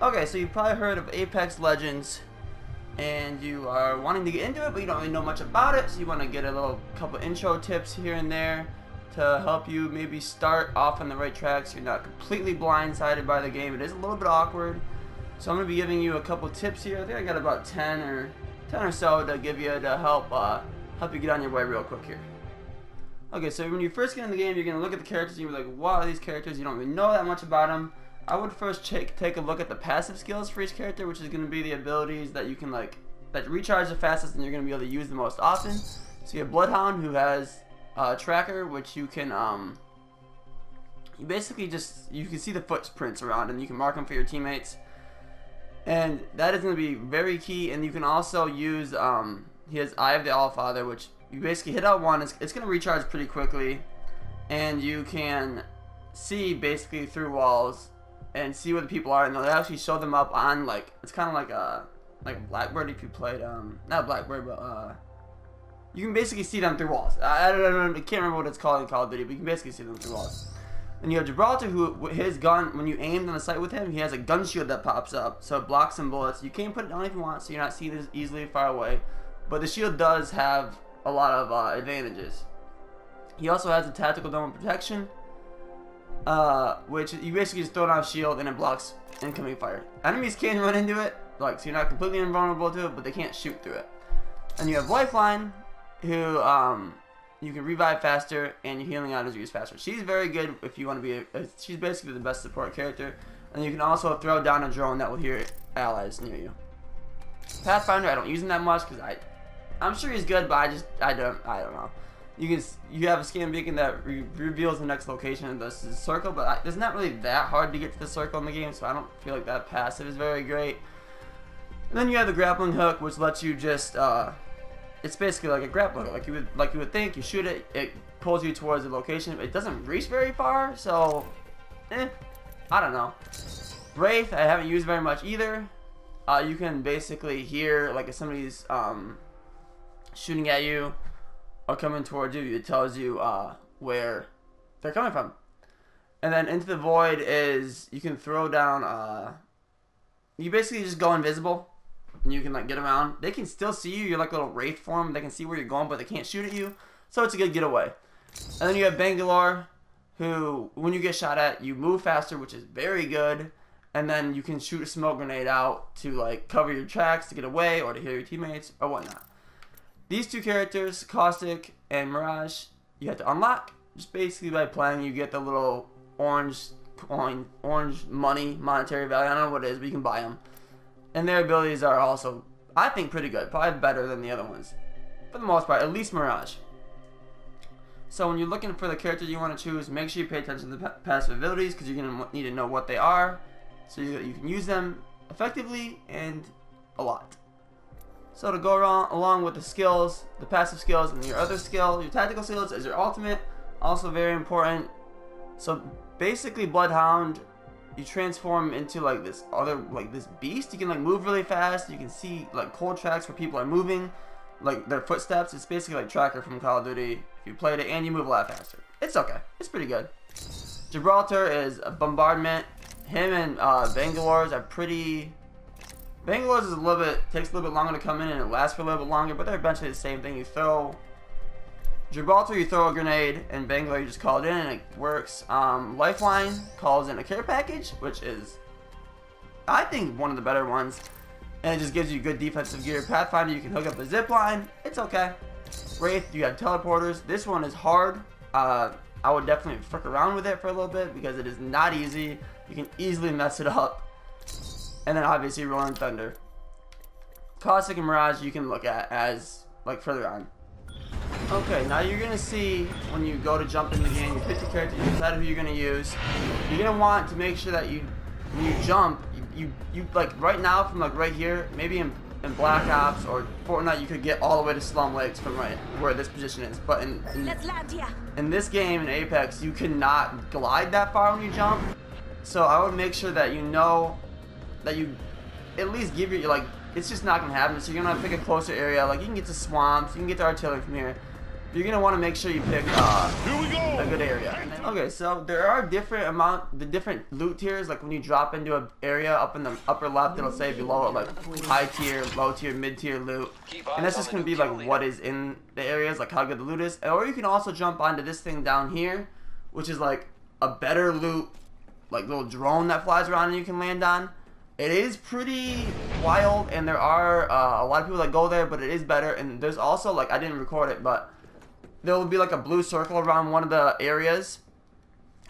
Okay, so you've probably heard of Apex Legends, and you are wanting to get into it, but you don't really know much about it, so you want to get a little couple intro tips here and there to help you maybe start off on the right track so you're not completely blindsided by the game. It is a little bit awkward, so I'm going to be giving you a couple tips here. I think I got about 10 or so to give you to help you get on your way real quick here. Okay, so when you first get in the game, you're going to look at the characters and you're like, wow, these characters, you don't really know that much about them. I would first take a look at the passive skills for each character, which is going to be the abilities that you can that recharge the fastest and you're going to be able to use the most often. So you have Bloodhound, who has Tracker, which you can you basically you can see the footprints around and you can mark them for your teammates, and that is going to be very key. And you can also use he has Eye of the Allfather, which you basically hit out one, it's going to recharge pretty quickly, and you can see basically through walls and see where the people are, and they'll actually show them up on it's kind of like Blackbird if you played not Blackbird, but you can basically see them through walls. I can't remember what it's called in Call of Duty, but you can basically see them through walls. And you have Gibraltar, who his gun, when you aimed on the sight with him, he has a gun shield that pops up, so it blocks some bullets. You can put it down if you want, so you're not seen as easily far away, but the shield does have a lot of advantages. He also has a tactical dome of protection, which you basically just throw down a shield and it blocks incoming fire. Enemies can run into it, so you're not completely invulnerable to it, but they can't shoot through it. And you have Lifeline, who you can revive faster and your healing items are used faster. She's very good if you want to be she's basically the best support character. And you can also throw down a drone that will hear allies near you. Pathfinder, I don't use him that much because I'm sure he's good, but I don't know. You have a scan beacon that reveals the next location in this circle, but it's not really that hard to get to the circle in the game, so I don't feel like that passive is very great. And then you have the grappling hook, which lets you just it's basically like a grappling hook, like you would think. You shoot it, it pulls you towards the location. It doesn't reach very far, so I don't know. Wraith, I haven't used very much either. You can basically hear if somebody's shooting at you or coming towards you, it tells you where they're coming from. And then Into the Void is you can throw down you basically just go invisible and you can get around. They can still see you. You're like a little wraith form. They can see where you're going, but they can't shoot at you. So it's a good getaway. And then you have Bangalore, who when you get shot at, you move faster, which is very good. And then you can shoot a smoke grenade out to cover your tracks to get away or to heal your teammates or whatnot. These two characters, Caustic and Mirage, you have to unlock just basically by playing. You get the little orange monetary value. I don't know what it is, but you can buy them. And their abilities are also, I think, pretty good. Probably better than the other ones. For the most part, at least Mirage. So when you're looking for the character you want to choose, make sure you pay attention to the passive abilities, because you're going to need to know what they are so you can use them effectively and a lot. So to go along with the skills, the passive skills, and your other skill, your tactical skills is your ultimate, also very important. So basically Bloodhound, you transform into this beast. You can move really fast. You can see cold tracks where people are moving, their footsteps. It's basically like Tracker from Call of Duty if you played it, and you move a lot faster. It's okay. It's pretty good. Gibraltar is a bombardment. Him and Bangalore's are pretty. Bangalore's is takes a little bit longer to come in and it lasts for a little bit longer, but they're eventually the same thing. You throw Gibraltar, you throw a grenade, and Bangalore, you just call it in and it works. Lifeline calls in a care package, which is, I think, one of the better ones, and it just gives you good defensive gear. Pathfinder, you can hook up a zip line. It's okay. Wraith, you have teleporters. This one is hard. I would definitely frick around with it for a little bit because it is not easy. You can easily mess it up. And then obviously Rolling Thunder. Caustic and Mirage you can look at as further on. Okay, now you're going to see when you go to jump in the game, you pick your character, you decide who you're going to use. You're going to want to make sure that when you jump, you right now from right here, maybe in Black Ops or Fortnite, you could get all the way to Slum Lakes from right where this position is. But in this game, in Apex, you cannot glide that far when you jump. So I would make sure that you know that you at least give your, it's just not going to happen. So you're going to pick a closer area. You can get to swamps, you can get to artillery from here. you're gonna want to make sure you pick a good area. Okay, so there are different loot tiers. Like when you drop into an area, up in the upper left, it'll say below it like high tier, low tier, mid tier loot, and that's just gonna be like what is in the areas, like how good the loot is. Or you can also jump onto this thing down here, which is like a better loot, like little drone that flies around and you can land on. It is pretty wild, and there are a lot of people that go there, but it is better. And there's also, like, I didn't record it, but there will be like a blue circle around one of the areas,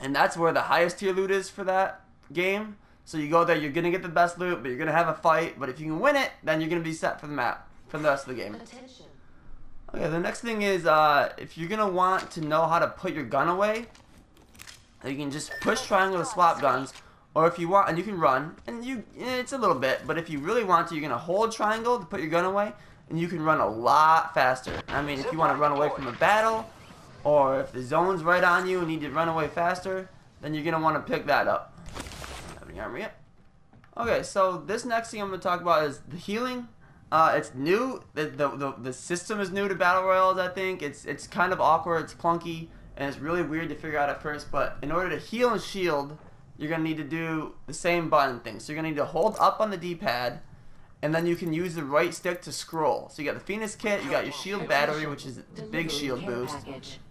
and that's where the highest tier loot is for that game. So you go there, you're gonna get the best loot, but you're gonna have a fight. But if you can win it, then you're gonna be set for the map for the rest of the game. Okay, the next thing is if you're gonna want to know how to put your gun away, you can just push triangle to swap guns. Or if you want, and you can run, and it's a little bit, but if you really want to, you're going to hold triangle to put your gun away, and you can run a lot faster. I mean, if you want to run away from a battle, or if the zone's right on you and you need to run away faster, then you're going to want to pick that up. Have any armor yet? Okay, so this next thing I'm going to talk about is the healing. It's new. The system is new to Battle Royales, I think. It's kind of awkward, it's clunky, and it's really weird to figure out at first, but in order to heal and shield, you're going to need to do the same button thing. So you're going to need to hold up on the D-pad, and then you can use the right stick to scroll. So you got the Phoenix kit, you got your shield battery, which is a big shield boost.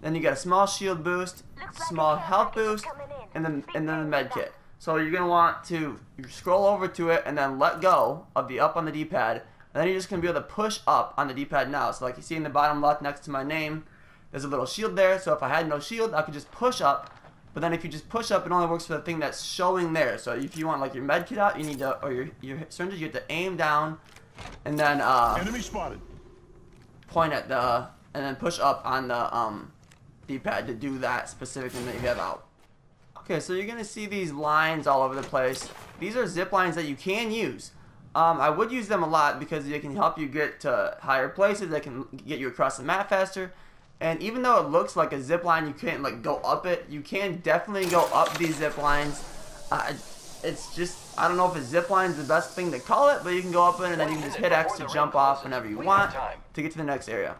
Then you got a small shield boost, small health boost, and then the med kit. So you're going to want to scroll over to it and then let go of the up on the D-pad. And then you're just going to be able to push up on the D-pad now. So like you see in the bottom left next to my name, there's a little shield there. So if I had no shield, I could just push up. But then if you just push up, it only works for the thing that's showing there. So if you want like your med kit out, you need to, or your syringes, you have to aim down, and then enemy spotted. Point at the, and then push up on the D-pad to do that specific thing that you have out. Okay, so you're gonna see these lines all over the place. These are zip lines that you can use. I would use them a lot because they can help you get to higher places. They can get you across the map faster. And even though it looks like a zip line, you can't like go up it. You can definitely go up these zip lines. It's just, I don't know if a zip line is the best thing to call it, but you can go up it and then you can just hit X to jump off whenever you want to get to the next area.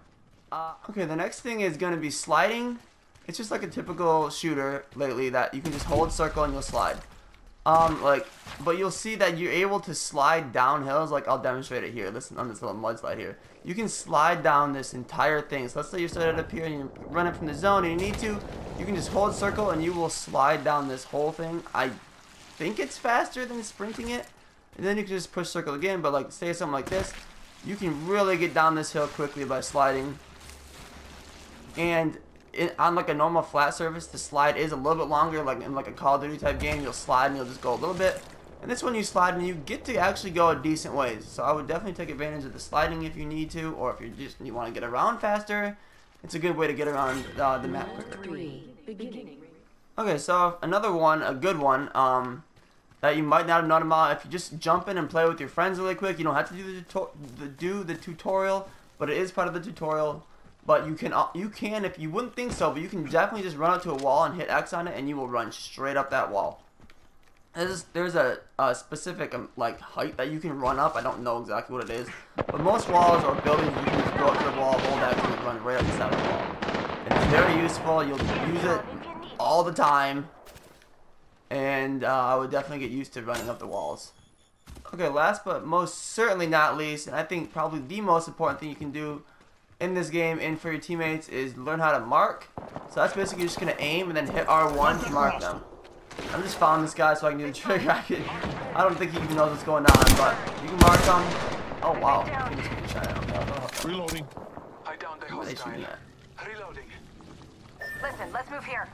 Okay, the next thing is going to be sliding. It's just like a typical shooter lately that you can just hold circle and you'll slide. But you'll see that you're able to slide down hills. Like I'll demonstrate it here. Listen on this little mudslide here. You can slide down this entire thing. So let's say you're started up here and you're running from the zone and you need to. You can just hold circle and you will slide down this whole thing. I think it's faster than sprinting it. And then you can just push circle again. But like say something like this, you can really get down this hill quickly by sliding. And on like a normal flat surface, the slide is a little bit longer. Like in like a Call of Duty type game, you'll slide and you'll just go a little bit. And this one you slide and you get to actually go a decent ways. So I would definitely take advantage of the sliding if you need to, or if you want to get around faster. It's a good way to get around the map quicker. Okay, so another one, a good one, that you might not have known about. If you just jump in and play with your friends really quick, you don't have to do the tutorial, but it is part of the tutorial. But you can if you wouldn't think so, but you can definitely just run up to a wall and hit X on it, and you will run straight up that wall. There's a specific like height that you can run up. I don't know exactly what it is, but most walls or buildings you can just go up to the wall, hold X, and run right up the side of the wall. It's very useful. You'll use it all the time, and I would definitely get used to running up the walls. Okay, last but most certainly not least, and I think probably the most important thing you can do in this game and for your teammates is learn how to mark. So that's basically just gonna aim and then hit R1 to mark them. I'm just following this guy so I can do the trigger. I don't think he even knows what's going on, but you can mark them. Oh wow! Reloading. Who are they shooting at? Reloading. Listen, let's move here.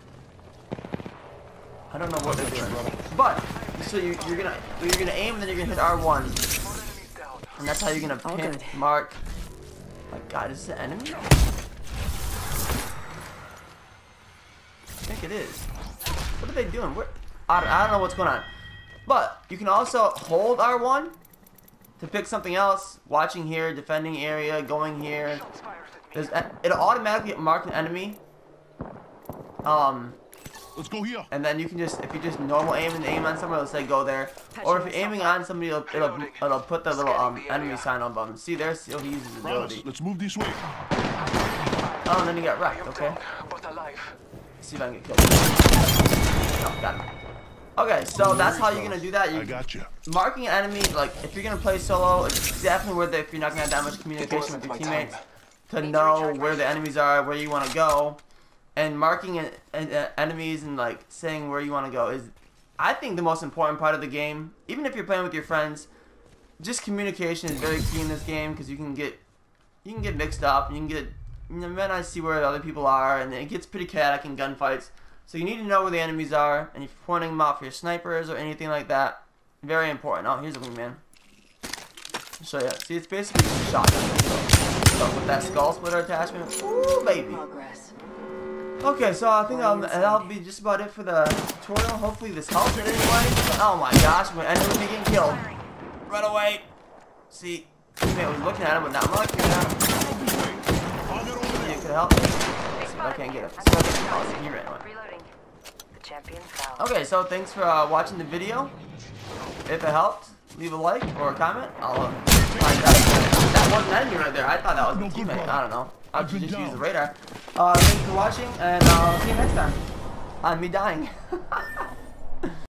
I don't know what they're doing, but so you're gonna aim and then you're gonna hit R1, and that's how you're gonna pin, mark. My God, is this an enemy? I think it is. What are they doing? I don't know what's going on. But you can also hold R1 to pick something else. Watching here, defending area, going here. It'll automatically mark an enemy. Let's go here. And then you can just, if you just normal aim and aim on someone, it'll say go there. Or if you're aiming on somebody, it'll put the little enemy sign on them. See there, still he uses his ability. Let's move this way. down and then you get wrecked, okay? But alive. Let's see if I can get killed. Oh, got him. Okay, so that's how you're gonna do that. I got you. Marking enemies, like if you're gonna play solo, it's definitely worth it if you're not gonna have that much communication with your teammates to know where the enemies are, where you want to go, and marking enemies and like saying where you want to go is, I think, the most important part of the game. Even if you're playing with your friends, just communication is very key in this game because you can get mixed up, you might not see where other people are, and it gets pretty chaotic in gunfights. So you need to know where the enemies are, and if you're pointing them out for your snipers or anything like that, very important. Oh, here's a wingman. I'll show you. See, it's basically just a shotgun. So with that skull splitter attachment, ooh, baby. Okay, so I think that'll be just about it for the tutorial. Hopefully this helps in any way. Oh my gosh, my enemy was getting killed. Run away. See, teammate was looking at him, but not looking at him. You could help me. I can't get him. So he ran away. Okay, so thanks for watching the video. If it helped, leave a like or a comment. I'll that wasn't enemy right there. I thought that was my teammate. I don't know. I'll just use the radar. Thanks for watching, and I'll see you next time on me dying.